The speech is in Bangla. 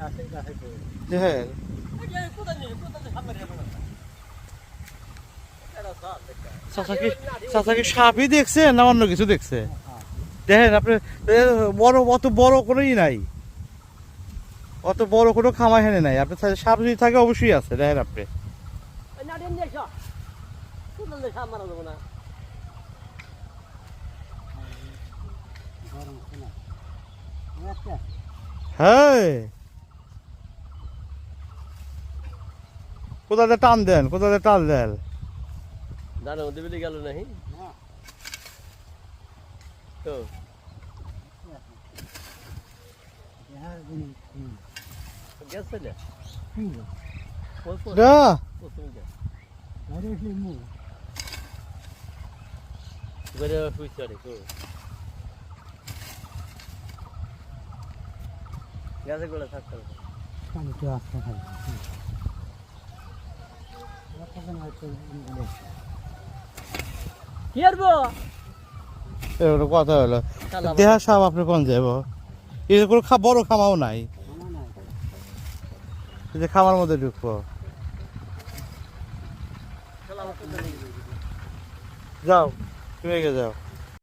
হ্যাঁ চাচা কি সাপই দেখছে না অন্য কিছু দেখছে? দেখেন আপনি বড় অত বড় কোনোই নাই, অত বড় কোনো খামার হেনে নাই। আপনি সাপ যদি থাকে অবশ্যই আছে। দেখেন আপনি হ্যাঁ কোথাতে টান দেন, কোথাতে টান দেন জানো মধ্যে বেরিয়ে গেল নাহি তো গেছে না গেছে গোলা থাকতে কি করবো কথা হলো দেহা সাপ আপনি কোন যাবো? এর কোনো বড় খামাও নাই যে খামার মধ্যে ঢুকবো। যাও তুমি এগিয়ে যাও।